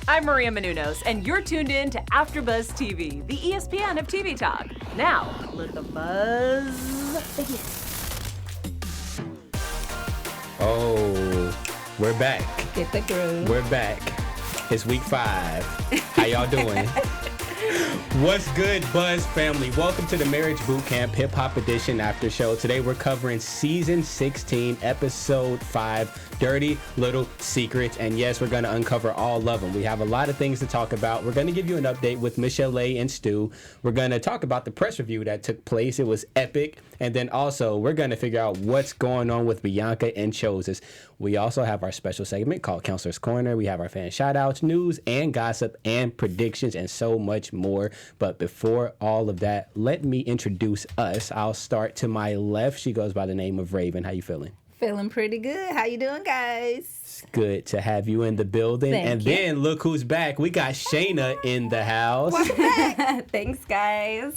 I'm Maria Menounos, and you're tuned in to AfterBuzz TV, the ESPN of TV talk. Now, let the buzz begin. Oh, we're back. Get the groove. We're back. It's week 5. How y'all doing? What's good, Buzz family? Welcome to the Marriage Boot Camp Hip Hop Edition After Show. Today we're covering Season 16, Episode 5, Dirty Little Secrets. And yes, we're going to uncover all of them. We have a lot of things to talk about. We're going to give you an update with Michelle and Stu. We're going to talk about the press review that took place. It was epic. And then also, we're going to figure out what's going on with Bianca and Choses. We also have our special segment called Counselor's Corner. We have our fan shout-outs, news and gossip and predictions and so much more. But before all of that, let me introduce us. I'll start to my left. She goes by the name of Raven. How you feeling? Feeling pretty good. How you doing, guys? It's good to have you in the building. Thank you. Then look who's back. We got Shayna in the house. Welcome back. Thanks, guys.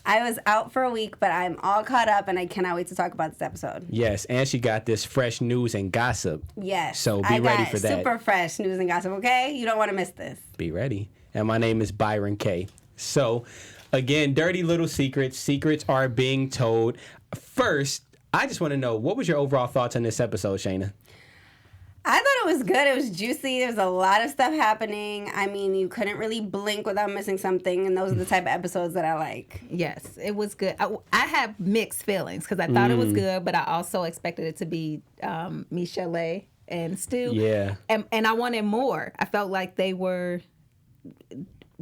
I was out for a week, but I'm all caught up, and I cannot wait to talk about this episode. Yes, and she got this fresh news and gossip. Yes. So be ready for that. Super fresh news and gossip, okay? You don't want to miss this. Be ready. And my name is Byron K. So, again, dirty little secrets. Secrets are being told. First, I just want to know, what was your overall thoughts on this episode, Shayna? I thought it was good. It was juicy. There was a lot of stuff happening. I mean, you couldn't really blink without missing something, and those are the type of episodes that I like. Yes, it was good. I have mixed feelings because I thought it was good, but I also expected it to be Michelle and Stu. Yeah. And I wanted more. I felt like they were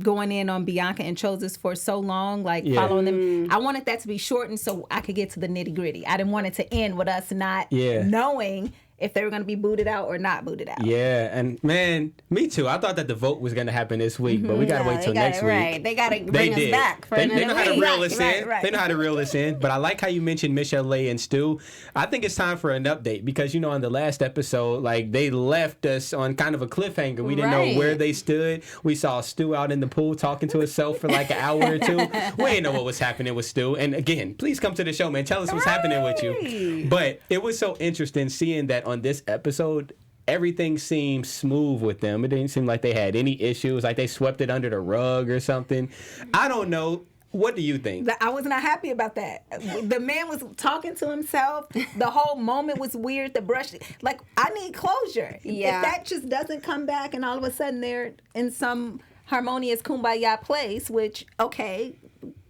going in on Bianca and Choses for so long, following them. I wanted that to be shortened so I could get to the nitty gritty. I didn't want it to end with us not knowing if they were going to be booted out or not booted out. Yeah, and man, me too. I thought that the vote was going to happen this week, but we got to wait till next week. Right. They got to bring us back for they another know how to week. reel us in. Right. They know how to reel us in. But I like how you mentioned Michelle and Stu. I think it's time for an update because, you know, on the last episode, they left us on kind of a cliffhanger. We didn't know where they stood. We saw Stu out in the pool talking to himself for like an hour or two. We didn't know what was happening with Stu. And again, please come to the show, man. Tell us what's happening with you. But it was so interesting seeing that on this episode, everything seemed smooth with them. It didn't seem like they had any issues, like they swept it under the rug or something. I don't know. What do you think? I was not happy about that. The man was talking to himself. The whole moment was weird. The brush, I need closure. Yeah. If that just doesn't come back and all of a sudden they're in some harmonious kumbaya place, which, okay,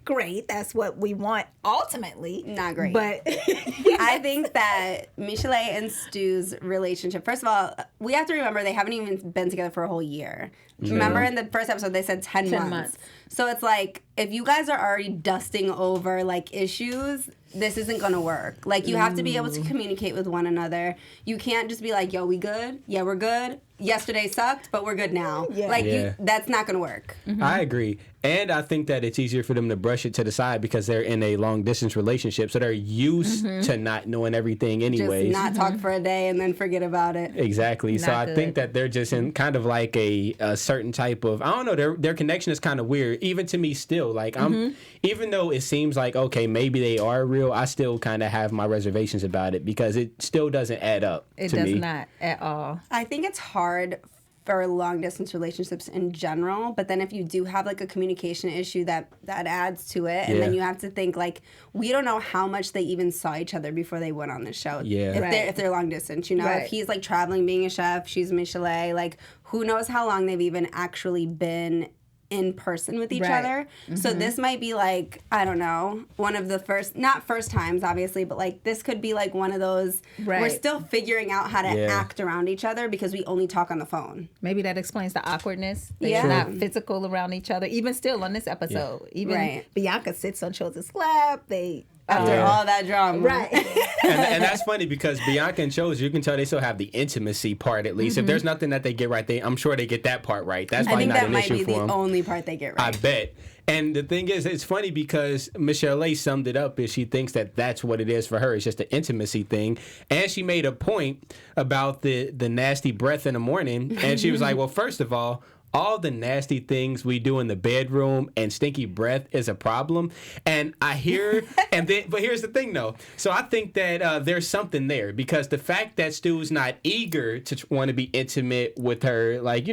great. That's what we want ultimately. Not great. But I think that Michelle and Stu's relationship, first of all, we have to remember they haven't even been together for a whole year. Remember in the first episode they said 10 months. So it's like, if you guys are already dusting over issues, this isn't going to work. You have to be able to communicate with one another. You can't just be like, yo, we good? Yeah, we're good. Yesterday sucked, but we're good now. Yeah. That's not going to work. Mm-hmm. I agree. And I think that it's easier for them to brush it to the side because they're in a long-distance relationship, so they're used to not knowing everything anyways. Just not talk for a day and then forget about it. Exactly. So I think that they're just in kind of like a certain type of, I don't know, their connection is kind of weird, even to me still. Even though it seems like, okay, maybe they are real, I still kind of have my reservations about it because it still doesn't add up to me. It does not at all. I think it's hard for long distance relationships in general, but then if you do have a communication issue that adds to it, and then you have to think we don't know how much they even saw each other before they went on the show. If they're long distance, if he's traveling, being a chef, she's Michelle, who knows how long they've even actually been in person with each other. So this might be I don't know, one of the not first times obviously, but this could be one of those we're still figuring out how to act around each other because we only talk on the phone. Maybe that explains the awkwardness. They're not physical around each other, even still on this episode. Even Bianca sits on Choses' lap. After all that drama. Right. and that's funny because Bianca and Choses, you can tell they still have the intimacy part at least. If there's nothing that they get right, I'm sure they get that part right. That's probably not an issue for them. I think that might be the only part they get right. I bet. And the thing is, it's funny because Michelle summed it up is she thinks that that's what it is for her. It's just an intimacy thing. And she made a point about the nasty breath in the morning. And she was like, well, first of all all the nasty things we do in the bedroom and stinky breath is a problem. And I hear, but here's the thing though. So I think that there's something there, because the fact that Stu's not eager to want to be intimate with her, like,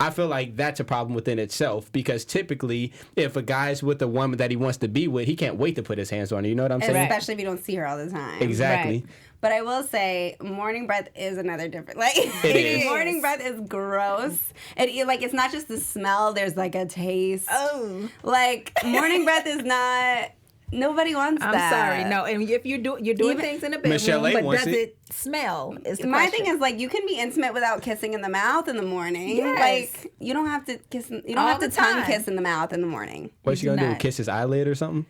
I feel like that's a problem within itself, because typically if a guy's with a woman that he wants to be with, he can't wait to put his hands on her. You know what I'm saying? Especially if you don't see her all the time. Exactly. Right. But I will say, morning breath is another different. Like, It is. morning breath is gross. It's not just the smell. There's like a taste. Oh. Like, morning breath is not. Nobody wants I'm that. sorry. No, and if you're doing things in the Michelle bedroom, A. but wants does it. it smell? Is the My question. thing is, like, you can be intimate without kissing in the mouth in the morning. Yes. Like, you don't have to kiss. You don't All have to the tongue time. kiss in the mouth in the morning. What's she gonna do? not. Kiss his eyelid or something?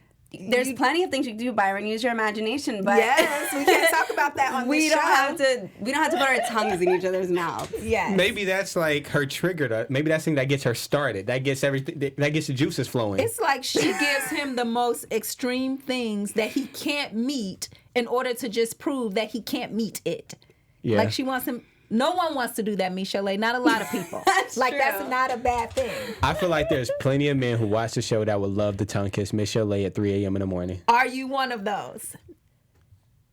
There's plenty of things you can do, Byron. Use your imagination, but Yes, we can't talk about that on we this don't show. have to. We don't have to put our tongues in each other's mouths. Yes. Maybe that's like her trigger. Maybe that's the thing that gets her started. That gets everything. That gets the juices flowing. It's like she gives him the most extreme things that he can't meet in order to just prove that he can't meet it. Yeah. Like she wants him. No one wants to do that, Michelle. Not a lot of people. That's like true. that's not a bad thing. I feel like there's plenty of men who watch the show that would love to tongue kiss Miss Chalet at 3 a.m. in the morning. Are you one of those?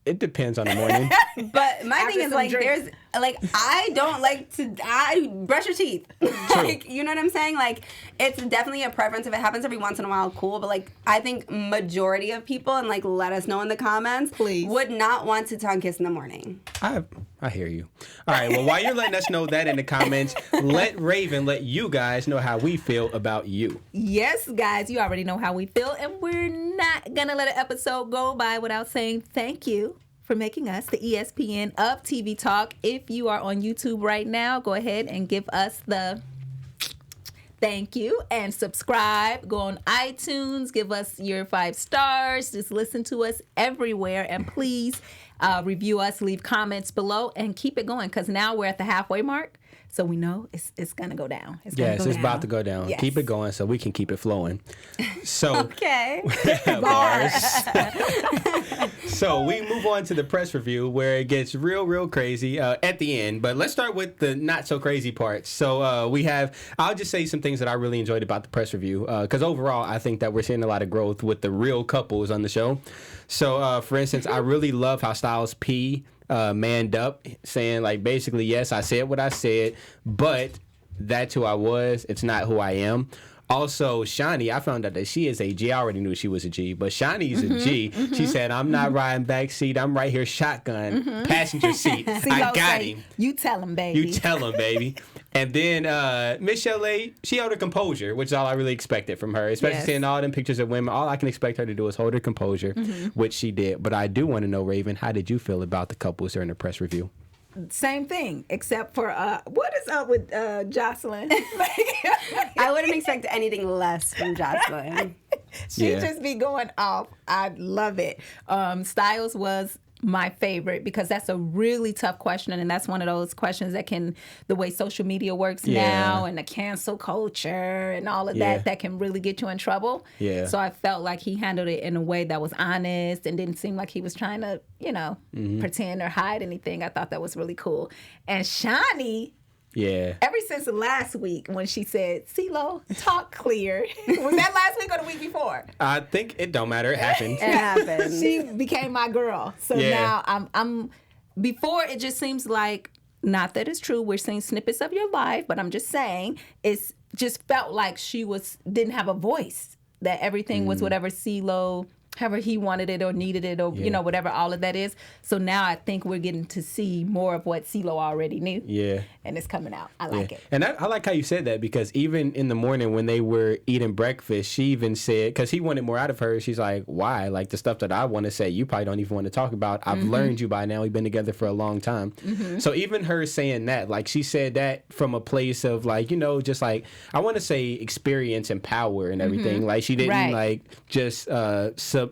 It depends on the morning. But my After thing is, some like, drinks. I don't like to. I brush your teeth. Like, you know what I'm saying? Like, it's definitely a preference. If it happens every once in a while, cool. But like, I think majority of people, and like, let us know in the comments, Please. would not want to tongue kiss in the morning. I hear you. All right. Well, while you're letting us know that in the comments, let Raven let you guys know how we feel about you. Yes, guys, you already know how we feel, and we're not gonna let an episode go by without saying thank you for making us the ESPN of TV Talk. If you are on YouTube right now, go ahead and give us the thank you and subscribe. Go on iTunes, give us your 5 stars. Just listen to us everywhere, and please review us, leave comments below, and keep it going, because now we're at the halfway mark. So we know it's gonna go down. Yes, it's about to go down. Yes. Keep it going so we can keep it flowing. So Okay. bars. So we move on to the press review, where it gets real crazy at the end. But let's start with the not so crazy parts. So I'll just say some things that I really enjoyed about the press review, because overall I think that we're seeing a lot of growth with the real couples on the show. So for instance, I really love how Styles P manned up, saying like, basically, yes, I said what I said, but that's who I was. It's not who I am. Also, Shani, I found out that she is a G. I already knew she was a G, but Shani's a G. She said, I'm not riding back seat. I'm right here shotgun, passenger seat. I got him. You tell him, baby. You tell him, baby. And then Miss Chalet, she held her composure, which is all I really expected from her, especially Yes. seeing all them pictures of women. All I can expect her to do is hold her composure, which she did. But I do want to know, Raven, how did you feel about the couples during the press review? Same thing, except for what is up with Jocelyn? I wouldn't expect anything less from Jocelyn. She Yeah. just be going off. I love it. Styles was my favorite, because that's a really tough question, and that's one of those questions that can, the way social media works now and the cancel culture and all of that can really get you in trouble. Yeah. So I felt like he handled it in a way that was honest and didn't seem like he was trying to, pretend or hide anything. I thought that was really cool. And Shani, Yeah. ever since last week when she said, CeeLo, talk clear. Was that last week or the week before? I think it don't matter. It happened. It happened. She became my girl. So Yeah. now I'm before, it just seems like, not that it's true, we're seeing snippets of your life, but I'm just saying it's just felt like she didn't have a voice, that everything was whatever CeeLo, however he wanted it or needed it, or whatever all of that is. So now I think we're getting to see more of what CeeLo already knew. Yeah. And it's coming out. I like it. And I like how you said that, because even in the morning when they were eating breakfast, she even said, because he wanted more out of her, she's like, why? Like, the stuff that I want to say, you probably don't even want to talk about. I've learned you by now. We've been together for a long time. So even her saying that, like, she said that from a place of, like, just like, I want to say experience and power and everything. Like, she didn't, like, just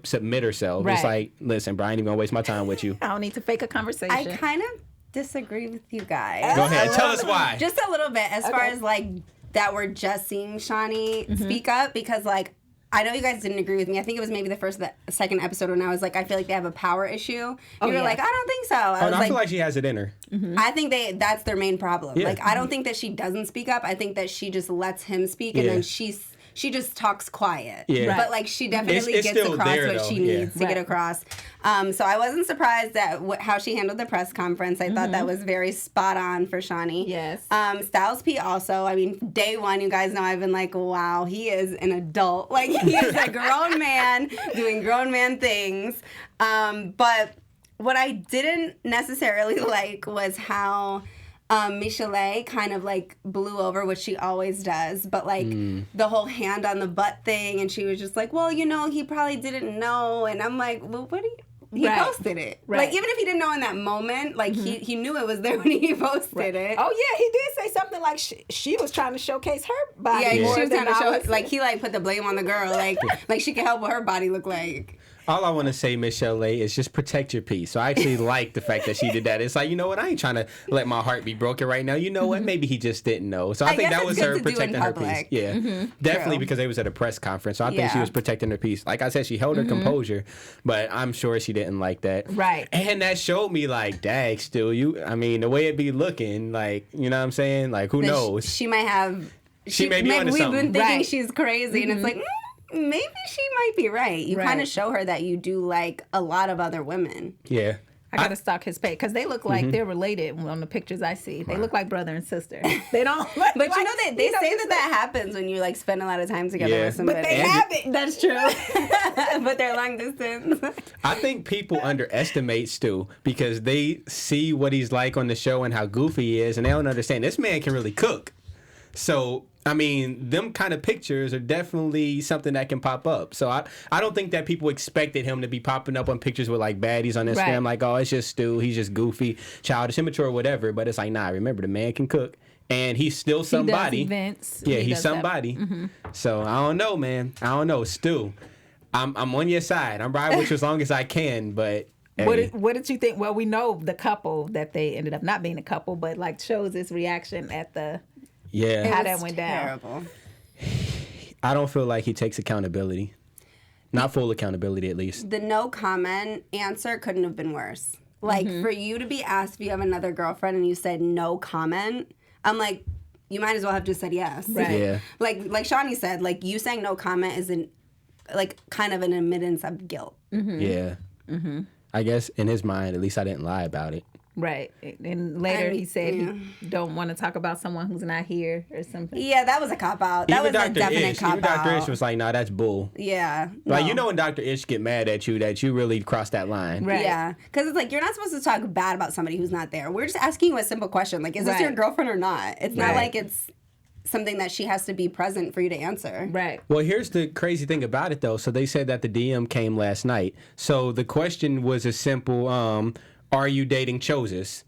submit herself. It's like, listen, Brian, I ain't even going to waste my time with you. I don't need to fake a conversation. I kind of disagree with you guys. Go ahead. Tell us why. Just a little bit, as far as like that we're just seeing Shani speak up, because like I know you guys didn't agree with me. I think it was maybe the second episode when I was like, I feel like they have a power issue. You were like, I don't think so. I feel like she has it in her. Mm-hmm. I think that's their main problem. Yeah. Like, I don't think that she doesn't speak up. I think that she just lets him speak, and then she just talks quiet. Yeah. Right. But, like, she definitely gets across what she needs to get across. So I wasn't surprised at how she handled the press conference. I thought that was very spot on for Shawnee. Yes. Styles P also, I mean, day one, you guys know I've been like, wow, he is an adult. Like, he is a grown man doing grown man things. But what I didn't necessarily like was how... Michelle kind of like blew over what she always does, but like the whole hand on the butt thing, and she was just like, well, you know, he probably didn't know, and I'm like, well, what do you... He posted it. Right. Like, even if he didn't know in that moment, like, he knew it was there when he posted it. Oh, yeah, he did say something like she was trying to showcase her body. Yeah, more she was than trying to show... Like, he, like, put the blame on the girl. Like she can help what her body look like. All I want to say, Michelle, is just protect your peace. So I actually like the fact that she did that. It's like, you know what? I ain't trying to let my heart be broken right now. You know what? Maybe he just didn't know. So I think that was her protecting her peace. Yeah, definitely, because they was at a press conference. So I think she was protecting her peace. Like I said, she held her composure, but I'm sure she didn't like that. Right. And that showed me, like, dag, still, I mean, the way it be looking, like, you know what I'm saying? Like, who knows? She might have... She may be onto something. We've been thinking she's crazy, and it's like... maybe she might be right. You kind of show her that you do like a lot of other women. Yeah. I gotta stalk his page because they look like they're related on the pictures I see. They look like brother and sister. They don't. But you know they say that happens when you like spend a lot of time together with somebody. But they haven't. That's true. But they're long distance. I think people underestimate Stu because they see what he's like on the show and how goofy he is, and they don't understand this man can really cook. So, I mean, them kind of pictures are definitely something that can pop up. So I don't think that people expected him to be popping up on pictures with, like, baddies on Instagram. Like, oh, it's just Stu. He's just goofy, childish, immature, whatever. But it's like, nah, remember, the man can cook. And he's still somebody. He does events. Yeah, he's somebody. So, I don't know, man. I don't know. Stu, I'm on your side. I'm riding with you as long as I can, but... Hey. What did you think? Well, we know the couple that they ended up not being a couple, but, like, shows this reaction at the... Yeah. How that went terrible. down. I don't feel like he takes accountability. Not full accountability, at least. The no comment answer couldn't have been worse. Like, for you to be asked if you have another girlfriend and you said no comment, I'm like, you might as well have just said yes. Right. Yeah. Like Shawnee said, like, you saying no comment is kind of an admittance of guilt. Yeah. I guess in his mind, at least I didn't lie about it. Right. And later he said he don't want to talk about someone who's not here or something. Yeah, that was a cop-out. That was a definite cop-out. Even Dr. Ish was like, nah, that's bull. Yeah. Like, you know when Dr. Ish get mad at you, that you really crossed that line. Right. Yeah. Because it's like, you're not supposed to talk bad about somebody who's not there. We're just asking you a simple question. Like, is this your girlfriend or not? It's not like it's something that she has to be present for you to answer. Right. Well, here's the crazy thing about it, though. So they said that the DM came last night. So the question was a simple, are you dating Choses?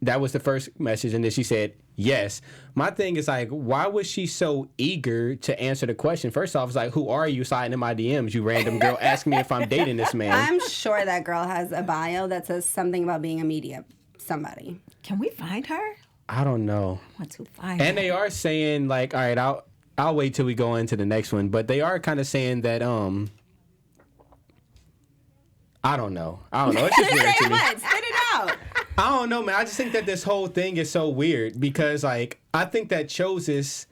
That was the first message, and then she said, yes. My thing is, like, why was she so eager to answer the question? First off, it's like, who are you sliding in my DMs, you random girl, asking me if I'm dating this man? I'm sure that girl has a bio that says something about being a media somebody. Can we find her? I don't know. I want to find her. And they are saying, like, all right, I'll wait till we go into the next one, but they are kind of saying that, I don't know. It's just weird to me. Spit it out. I don't know, man. I just think that this whole thing is so weird because, like, I think that Choses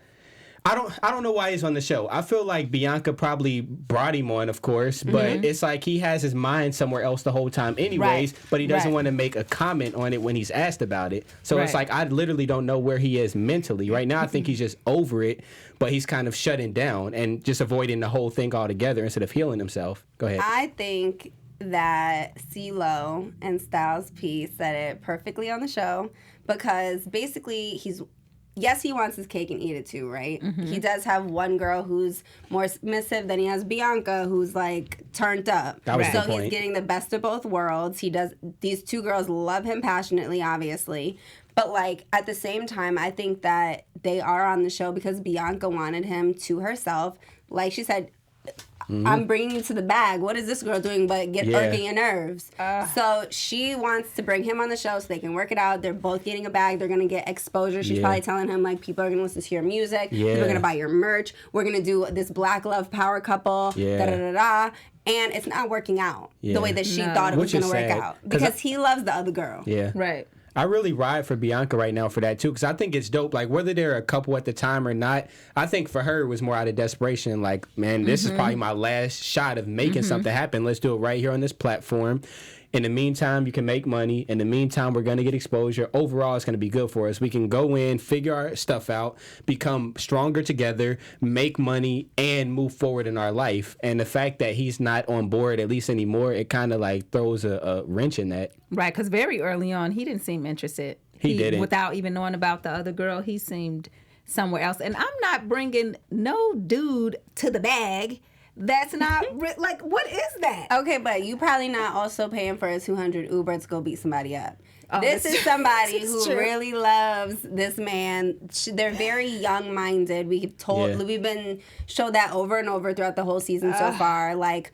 I don't know why he's on the show. I feel like Bianca probably brought him on, of course, but it's like he has his mind somewhere else the whole time anyways, but he doesn't want to make a comment on it when he's asked about it. So it's like I literally don't know where he is mentally. Right now I think he's just over it, but he's kind of shutting down and just avoiding the whole thing altogether instead of healing himself. Go ahead. I think that CeeLo and Styles P said it perfectly on the show because basically yes, he wants his cake and eat it too, right? He does have one girl who's more submissive, then he has Bianca who's like turned up. That was the point. He's getting the best of both worlds. These two girls love him passionately, obviously. But like at the same time, I think that they are on the show because Bianca wanted him to herself. Like she said, I'm bringing you to the bag. What is this girl doing but irking your nerves? So she wants to bring him on the show so they can work it out. They're both getting a bag. They're going to get exposure. She's probably telling him, like, people are going to listen to your music. People are going to buy your merch. We're going to do this black love power couple. Da-da-da-da. And it's not working out the way that she thought it was going to work out. Because he loves the other girl. Yeah. Right. I really ride for Bianca right now for that, too, because I think it's dope. Like, whether they're a couple at the time or not, I think for her it was more out of desperation. Like, man, this is probably my last shot of making something happen. Let's do it right here on this platform. In the meantime, you can make money. In the meantime, we're going to get exposure. Overall, it's going to be good for us. We can go in, figure our stuff out, become stronger together, make money, and move forward in our life. And the fact that he's not on board, at least anymore, it kind of like throws a wrench in that. Right, because very early on, he didn't seem interested. He didn't. Without even knowing about the other girl, he seemed somewhere else. And I'm not bringing no dude to the bag. That's not, like, what is that? Okay, but you probably not also paying for a 200 Uber to go beat somebody up. Oh, this is somebody who true. really loves this man. They're very young-minded. We've been showed that over and over throughout the whole season so far. Like,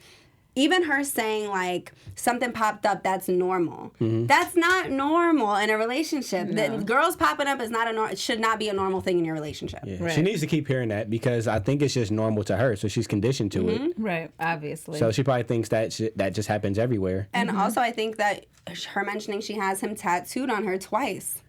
even her saying, like, something popped up, that's normal. That's not normal in a relationship. The girls popping up is not it should not be a normal thing in your relationship. Yeah. Right. She needs to keep hearing that because I think it's just normal to her, so she's conditioned to it. Right, obviously. So she probably thinks that that just happens everywhere. And also, I think that her mentioning she has him tattooed on her twice.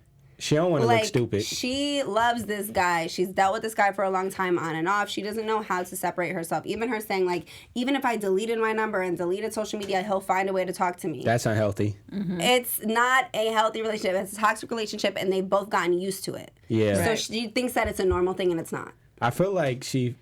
She don't want to look stupid. She loves this guy. She's dealt with this guy for a long time on and off. She doesn't know how to separate herself. Even her saying, like, even if I deleted my number and deleted social media, he'll find a way to talk to me. That's unhealthy. It's not a healthy relationship. It's a toxic relationship, and they've both gotten used to it. Yeah. So Right. she thinks that it's a normal thing, and it's not. I feel like she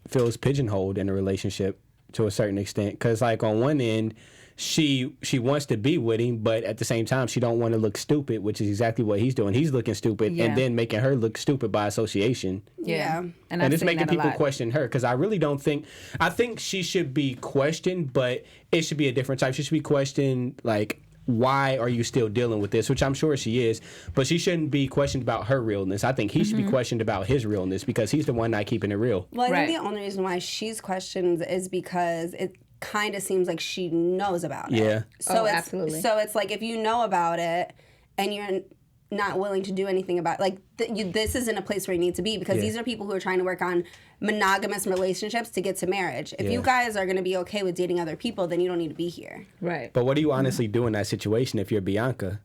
feels pigeonholed in a relationship to a certain extent because, like, on one end, she wants to be with him, but at the same time, she don't want to look stupid, which is exactly what he's doing. He's looking stupid and then making her look stupid by association. Yeah. And it's making people question her because I really don't think... I think she should be questioned, but it should be a different type. She should be questioned, like, why are you still dealing with this? Which I'm sure she is, but she shouldn't be questioned about her realness. I think he should be questioned about his realness because he's the one not keeping it real. Well, I think the only reason why she's questioned is because it kind of seems like she knows about it. Yeah. Absolutely. So it's like if you know about it and you're not willing to do anything about it, like this isn't a place where you need to be because these are people who are trying to work on monogamous relationships to get to marriage. If you guys are going to be okay with dating other people, then you don't need to be here. Right. But what do you honestly do in that situation if you're Bianca?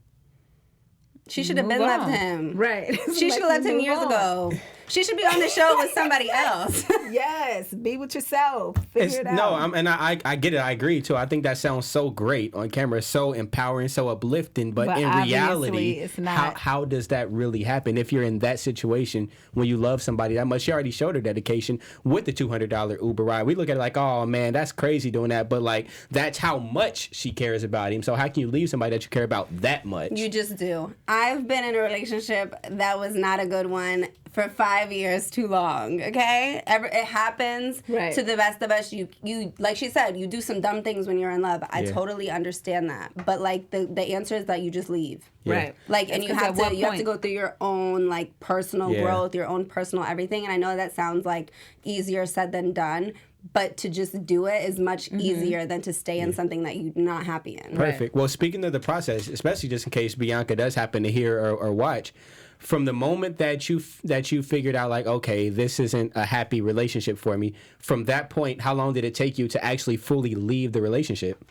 She should have Move been on. left him. Right. She should have left him years ago. She should be on the show with somebody else. Yes, be with yourself. Figure it out. No, I get it. I agree too. I think that sounds so great on camera, so empowering, so uplifting. But in obviously reality, it's not. how does that really happen? If you're in that situation when you love somebody that much, she already showed her dedication with the $200 Uber ride. We look at it like, oh man, that's crazy doing that. But like, that's how much she cares about him. So how can you leave somebody that you care about that much? You just do. I've been in a relationship that was not a good one for 5 years too long, okay? It happens Right. to the best of us. You like she said, you do some dumb things when you're in love. I Yeah. totally understand that. But like the answer is that you just leave. Yeah. Right. Like, and you have to go through your own like personal Yeah. growth, your own personal everything. And I know that sounds like easier said than done, but to just do it is much easier than to stay in something that you're not happy in. Perfect. Well, speaking of the process, especially just in case Bianca does happen to hear or watch, from the moment that you figured out, like, okay, this isn't a happy relationship for me, from that point, how long did it take you to actually fully leave the relationship?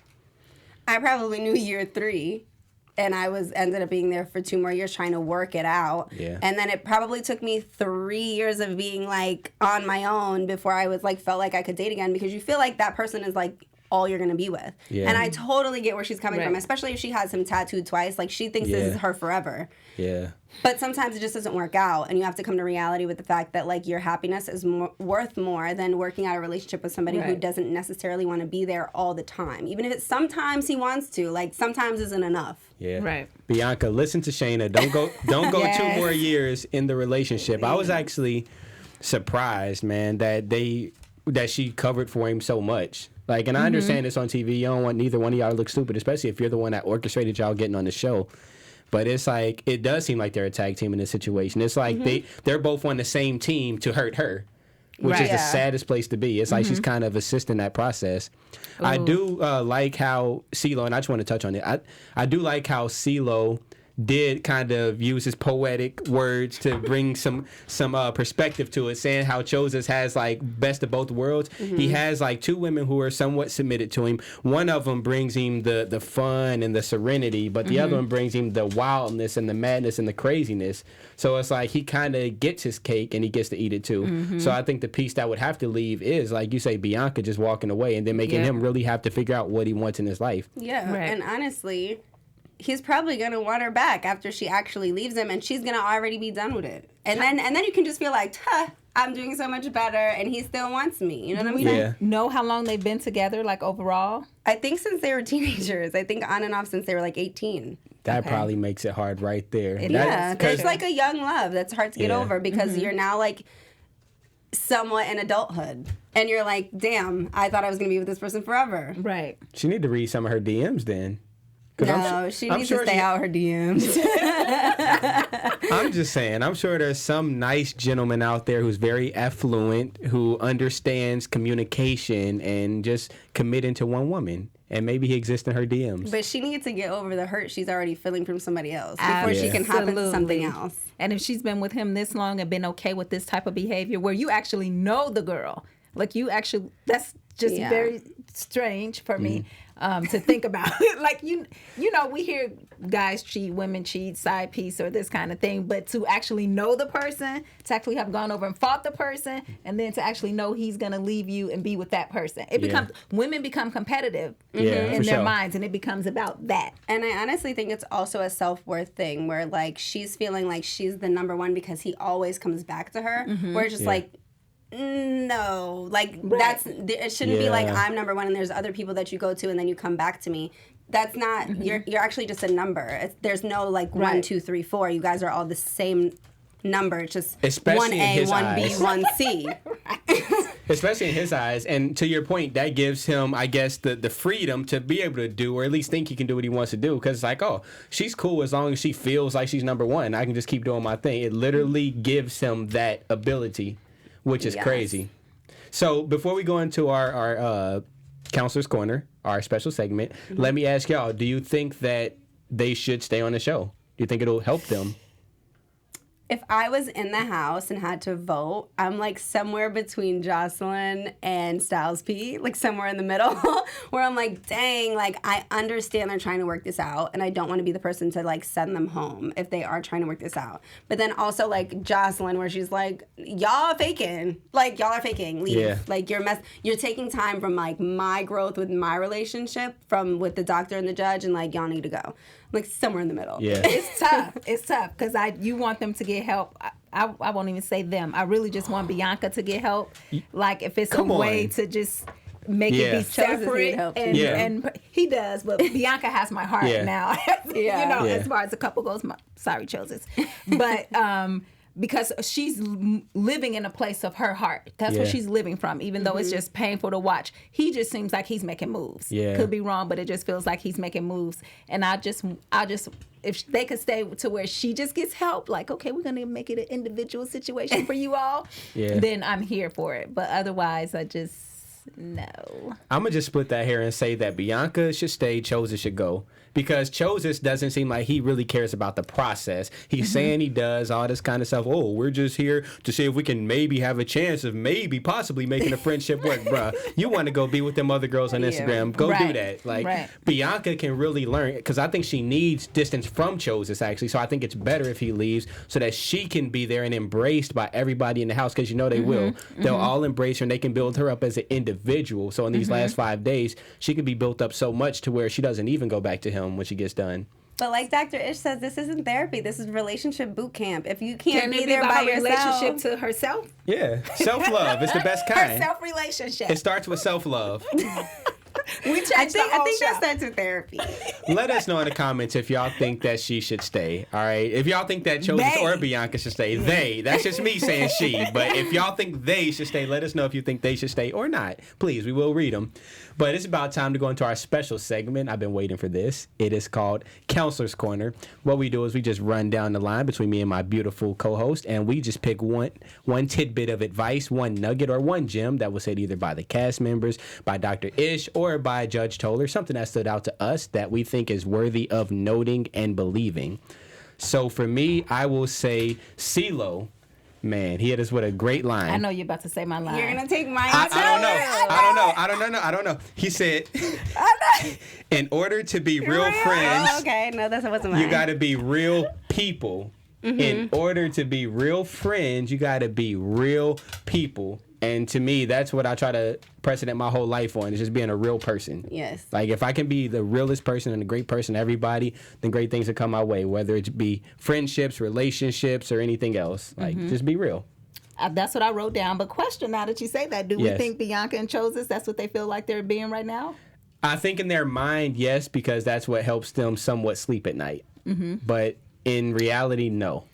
I probably knew year 3. And I ended up being there for 2 more years trying to work it out. Yeah. And then it probably took me 3 years of being like on my own before I was like felt like I could date again, because you feel like that person is like all you're gonna be with. Yeah. And I totally get where she's coming Right. from, especially if she has him tattooed twice. Like she thinks this Yeah. is her forever. Yeah. But sometimes it just doesn't work out, and you have to come to reality with the fact that like your happiness is worth more than working out a relationship with somebody who Right. doesn't necessarily want to be there all the time. Even if it's sometimes he wants to, like sometimes isn't enough. Yeah. Right. Bianca, listen to Shayna. Don't go Yes. 2 more years in the relationship. I was actually surprised, man, that she covered for him so much. Like, and I understand this on TV. You don't want neither one of y'all to look stupid, especially if you're the one that orchestrated y'all getting on the show. But it's like, it does seem like they're a tag team in this situation. It's like they're both on the same team to hurt her. which Right. is the saddest place to be. It's like she's kind of assisting that process. I do like how CeeLo, and I just want to touch on it. I do like how CeeLo did kind of use his poetic words to bring some perspective to it, saying how Choses has like best of both worlds. He has like two women who are somewhat submitted to him. One of them brings him the fun and the serenity, but the other one brings him the wildness and the madness and the craziness. So it's like he kind of gets his cake and he gets to eat it too. So I think the piece that would have to leave is, like you say, Bianca just walking away and then making him really have to figure out what he wants in his life. Yeah, Right. and honestly, he's probably gonna want her back after she actually leaves him, and she's gonna already be done with it. And then you can just feel like, I'm doing so much better, and he still wants me. You know what I'm saying? Yeah. Know how long they've been together, like overall? I think since they were teenagers. I think on and off since they were like 18. That probably makes it hard right there. Yeah, it's like a young love that's hard to get over because you're now like somewhat in adulthood, and you're like, damn, I thought I was gonna be with this person forever. Right. She need to read some of her DMs then. 'Cause No, she needs to stay out her DMs. I'm just saying, I'm sure there's some nice gentleman out there who's very affluent, who understands communication and just committing to one woman. And maybe he exists in her DMs. But she needs to get over the hurt she's already feeling from somebody else before she can hop into something else. And if she's been with him this long and been okay with this type of behavior where you actually know the girl, like you actually, that's just very strange for me to think about. Like, you know, we hear guys cheat, women cheat, side piece or this kind of thing, but to actually know the person, to actually have gone over and fought the person, and then to actually know he's going to leave you and be with that person. It becomes, women become competitive in their minds, and it becomes about that. And I honestly think it's also a self-worth thing where, like, she's feeling like she's the number one because he always comes back to her, where it's just like, no, like it shouldn't be like I'm number one and there's other people that you go to and then you come back to me. That's not you're actually just a number. There's no like 1, 2, 3, 4. You guys are all the same number. It's just Especially 1A, 1B, 1C. Especially in his eyes. And to your point, that gives him, I guess, the freedom to be able to do, or at least think he can do what he wants to do. Because it's like, oh, she's cool as long as she feels like she's number one. I can just keep doing my thing. It literally gives him that ability, which is crazy. So before we go into our Counselor's Corner, our special segment, let me ask y'all, do you think that they should stay on the show? Do you think it'll help them? If I was in the house and had to vote, I'm like somewhere between Jocelyn and Styles P, like somewhere in the middle, where I'm like, dang, like I understand they're trying to work this out, and I don't want to be the person to like send them home if they are trying to work this out. But then also like Jocelyn, where she's like, y'all faking, like y'all are faking, leave, like you're taking time from like my growth with my relationship with the doctor and the judge, and like y'all need to go. Like somewhere in the middle. Yeah. It's tough. It's tough because you want them to get help. I won't even say them. I really just want Bianca to get help. Like if it's way to just make it be separate. And he does, but Bianca has my heart now. You know, as far as the couple goes. Sorry, Choses. But because she's living in a place of her heart. That's where she's living from, even though it's just painful to watch. He just seems like he's making moves. Could be wrong, but it just feels like he's making moves. And I just, if they could stay to where she just gets help, like, okay, we're going to make it an individual situation for you all, then I'm here for it. But otherwise, no. I'm going to just split that hair and say that Bianca should stay, Chose should go. Because Chose doesn't seem like he really cares about the process. He's saying he does all this kind of stuff. Oh, we're just here to see if we can maybe have a chance of possibly making a friendship work, bruh. You want to go be with them other girls on Instagram. Go do that. Like, Bianca can really learn, because I think she needs distance from Chose, actually. So I think it's better if he leaves so that she can be there and embraced by everybody in the house, because you know they will. They'll all embrace her and they can build her up as an individual. So in these last 5 days, she can be built up so much to where she doesn't even go back to him when she gets done. But like Dr. Ish says, this isn't therapy. This is relationship boot camp. If you can't be there by yourself, relationship to herself. Yeah, self-love is the best kind. Her self-relationship. It starts with self-love. We changed I think the whole that show. starts with therapy. Let us know in the comments if y'all think that she should stay. All right. If y'all think that Choses They. or Bianca should stay, they. That's just me saying she. But if y'all think they should stay, let us know if you think they should stay or not. Please, we will read them. But it's about time to go into our special segment. I've been waiting for this. It is called Counselor's Corner. What we do is we just run down the line between me and my beautiful co-host, and we just pick one tidbit of advice, one nugget, or one gem that was said either by the cast members, by Dr. Ish, or by Judge Toller, something that stood out to us that we think is worthy of noting and believing. So for me, I will say CeeLo. Man, he hit us with a great line. I know you're about to say my line. You're gonna take mine. I don't know. He said, in order to be real friends, Oh, okay, no, that wasn't mine. you got to be real people. In order to be real friends, you got to be real people. And to me, that's what I try to precedent my whole life on, is just being a real person. Yes. Like, if I can be the realest person and a great person to everybody, then great things will come my way, whether it be friendships, relationships, or anything else. Like, just be real. That's what I wrote down. But question, now that you say that, do we Yes. think Bianca and Choses, that's what they feel like they're being right now? I think in their mind, yes, because that's what helps them somewhat sleep at night. But in reality, no.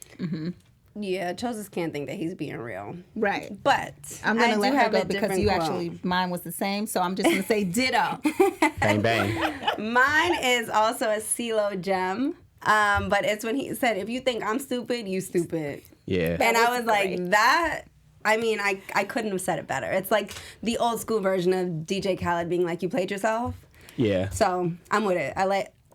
Yeah, Choses can't think that he's being real. Right. But I'm going I to let do her have go a because different you quote. actually, mine was the same. So I'm just going to say ditto. Bang, bang. Mine is also a CeeLo gem. But it's when he said, if you think I'm stupid, you stupid. Yeah. And I was great. like, that, I mean, I couldn't have said it better. It's like the old school version of DJ Khaled being like, you played yourself. Yeah. So I'm with it.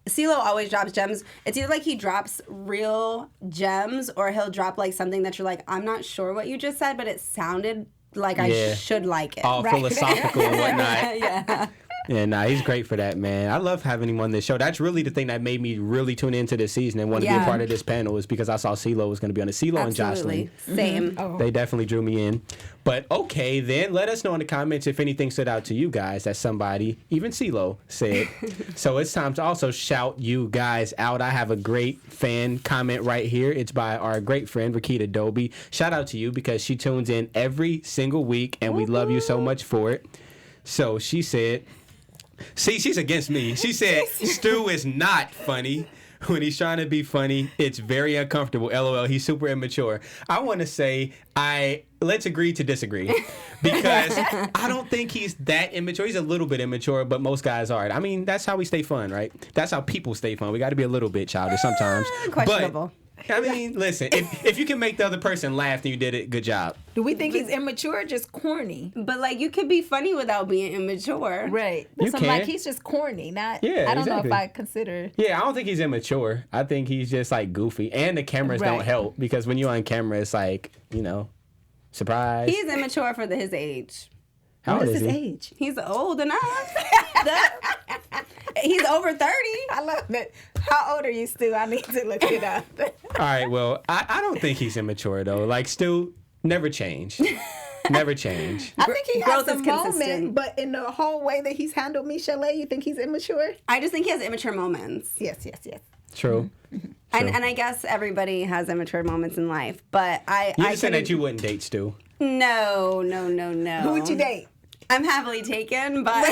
CeeLo always drops gems. It's either like he drops real gems or he'll drop like something that you're like, I'm not sure what you just said, but it sounded like I Yeah. should like it. All philosophical and whatnot. Yeah. Yeah, nah, he's great for that, man. I love having him on this show. That's really the thing that made me really tune into this season and want to be a Yeah. part of this panel, is because I saw CeeLo was going to be on it. CeeLo and Jocelyn. Absolutely. Same. Oh. They definitely drew me in. But okay, then let us know in the comments if anything stood out to you guys that somebody, even CeeLo, said. So it's time to also shout you guys out. I have a great fan comment right here. It's by our great friend, Rakita Doby. Shout out to you because she tunes in every single week, and we love you so much for it. So she said, see, she's against me. She said, Stu is not funny. When he's trying to be funny, it's very uncomfortable. LOL, he's super immature. I want to say, let's agree to disagree. Because I don't think he's that immature. He's a little bit immature, but most guys are. I mean, that's how we stay fun, right? That's how people stay fun. We got to be a little bit childish sometimes. Questionable. But, I mean, listen, if you can make the other person laugh, then you did it. Good job. Do we think he's immature or just corny? But like you could be funny without being immature. Right. You So I'm like, can. he's just corny. Not. Yeah, I don't know exactly. if I consider. Yeah, I don't think he's immature. I think he's just like goofy. And the cameras don't Right. help, because when you're on camera, it's like, surprise. He's immature for his age. How What old is is his he? age? He's old enough. He's over 30. I love it. How old are you, Stu? I need to look it up. All right, well, I don't think he's immature, though. Like, Stu, never change. Never change. I think he has Growth a is consistent. moment, but in the whole way that he's handled Michelle, you think he's immature? I just think he has immature moments. Yes. True. And I guess everybody has immature moments in life. But I You just said that couldn't- you wouldn't date Stu. No. Who would you date? I'm happily taken, but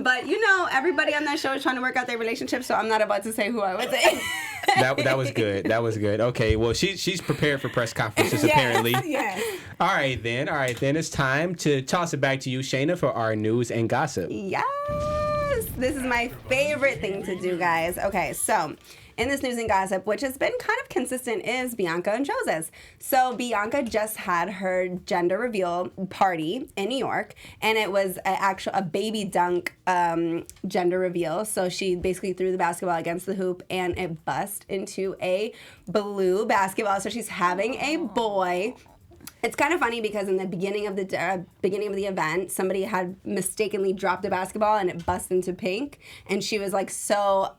but everybody on that show is trying to work out their relationship, so I'm not about to say who I would date. That was good. That was good. Okay, well, she's prepared for press conferences, apparently. Yes. All right, then. It's time to toss it back to you, Shayna, for our news and gossip. Yes, this is my favorite thing to do, guys. Okay, so in this news and gossip, which has been kind of consistent, is Bianca and Choses. So Bianca just had her gender reveal party in New York, and it was a baby dunk gender reveal. So she basically threw the basketball against the hoop, and it bust into a blue basketball. So she's having a boy. It's kind of funny because in the beginning of the event, somebody had mistakenly dropped a basketball and it bust into pink, and she was like so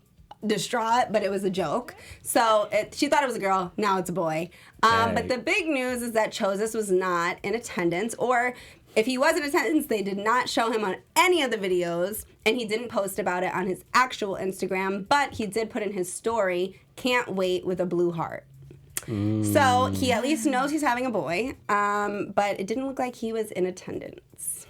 distraught, but it was a joke. So she thought it was a girl. Now it's a boy. But the big news is that Choses was not in attendance, or if he was in attendance, they did not show him on any of the videos, and he didn't post about it on his actual Instagram, but he did put in his story, "Can't wait," with a blue heart. So he at least knows he's having a boy, but it didn't look like he was in attendance.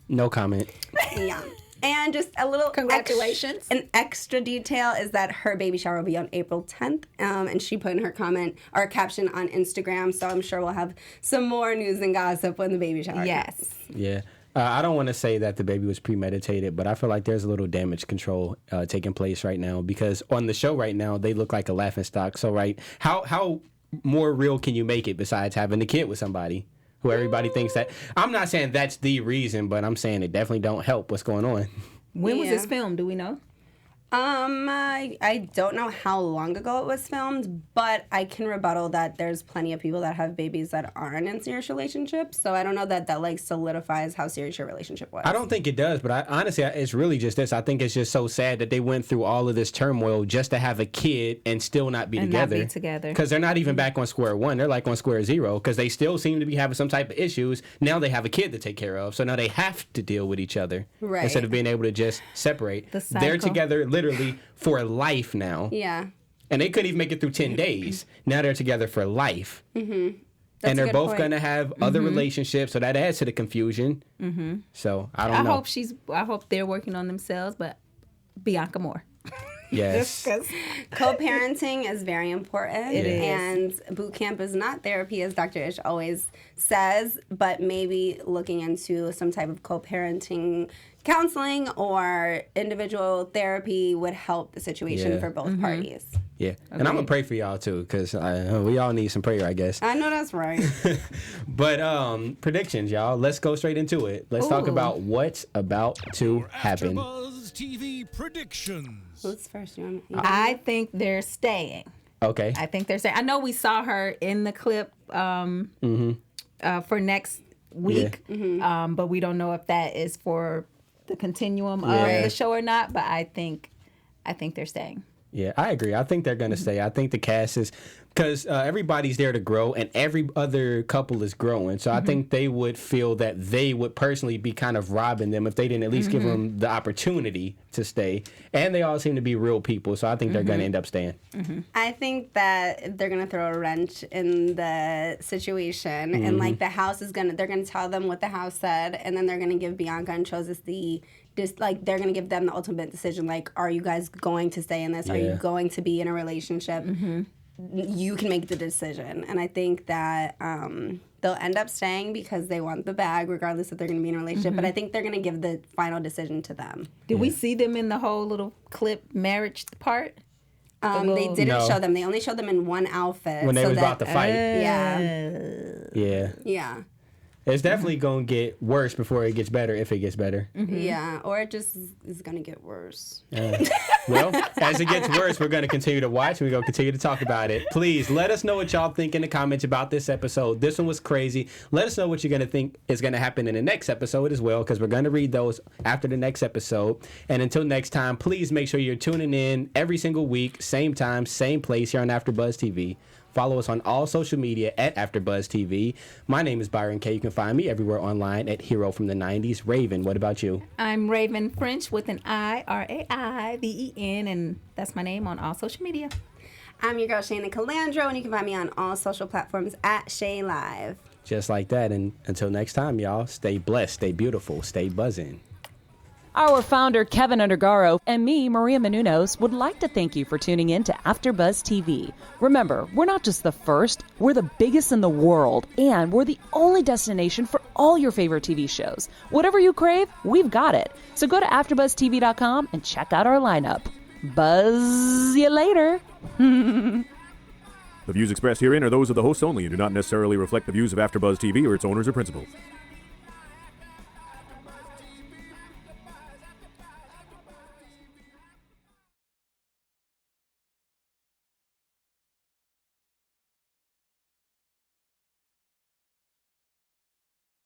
No comment. Yeah. And just a little Congratulations. An extra detail is that her baby shower will be on April 10th. And she put in her comment or caption on Instagram. So I'm sure we'll have some more news and gossip when the baby shower comes. Yeah. I don't want to say that the baby was premeditated, but I feel like there's a little damage control taking place right now because on the show right now, they look like a laughingstock. So, right, how more real can you make it besides having a kid with somebody who everybody thinks that? I'm not saying that's the reason, but I'm saying it definitely don't help what's going on. When was this filmed? Do we know? I don't know how long ago it was filmed, but I can rebuttal that there's plenty of people that have babies that aren't in serious relationships. So I don't know that like solidifies how serious your relationship was. I don't think it does, but honestly, it's really just this. I think it's just so sad that they went through all of this turmoil just to have a kid and still not be together. Because they're not even back on square one. They're like on square zero because they still seem to be having some type of issues. Now they have a kid to take care of, so now they have to deal with each other instead of being able to just separate. They're together literally for life now. Yeah. And they couldn't even make it through 10 days. Now they're together for life. Mm-hmm. And they're both going to have other relationships, so that adds to the confusion. Mm-hmm. So I don't know. I hope they're working on themselves, but Bianca more. Yes. Co-parenting is very important. It is. And boot camp is not therapy, as Dr. Ish always says, but maybe looking into some type of co-parenting counseling or individual therapy would help the situation for both parties. Yeah. And I'm going to pray for y'all, too, because we all need some prayer, I guess. I know that's right. But predictions, y'all. Let's go straight into it. Let's talk about what's about to happen. AfterBuzz TV predictions. Who's first? I think they're staying. Okay. I think they're staying. I know we saw her in the clip for next week, but we don't know if that is for the continuum of the show or not. But I think they're staying. Yeah, I agree. I think they're going to stay. I think the cast is, because everybody's there to grow and every other couple is growing. So I think they would feel that they would personally be kind of robbing them if they didn't at least give them the opportunity to stay. And they all seem to be real people. So I think they're going to end up staying. I think that they're going to throw a wrench in the situation. And like the house they're going to tell them what the house said. And then they're going to give Bianca and Choses they're going to give them the ultimate decision. Like, are you guys going to stay in this? Are you going to be in a relationship? You can make the decision. And I think that they'll end up staying because they want the bag, regardless if they're going to be in a relationship. But I think they're going to give the final decision to them. Did we see them in the whole little clip marriage part? They didn't show them. They only showed them in one outfit. When they was about to fight. Yeah. It's definitely going to get worse before it gets better, if it gets better. Yeah, or it just is going to get worse. Well, as it gets worse, we're going to continue to watch and we're going to continue to talk about it. Please let us know what y'all think in the comments about this episode. This one was crazy. Let us know what you're going to think is going to happen in the next episode as well, because we're going to read those after the next episode. And until next time, please make sure you're tuning in every single week, same time, same place here on AfterBuzz TV. Follow us on all social media at AfterBuzz TV. My name is Byron K. You can find me everywhere online at Hero from the 90s. Raven, what about you? I'm Raven French with an I, RAIVEN, and that's my name on all social media. I'm your girl, Shayna Calandro, and you can find me on all social platforms at Shay Live. Just like that. And until next time, y'all, stay blessed, stay beautiful, stay buzzing. Our founder, Keven Undergaro, and me, Maria Menounos, would like to thank you for tuning in to AfterBuzz TV. Remember, we're not just the first, we're the biggest in the world, and we're the only destination for all your favorite TV shows. Whatever you crave, we've got it. So go to AfterBuzzTV.com and check out our lineup. Buzz you later. The views expressed herein are those of the hosts only and do not necessarily reflect the views of AfterBuzz TV or its owners or principals.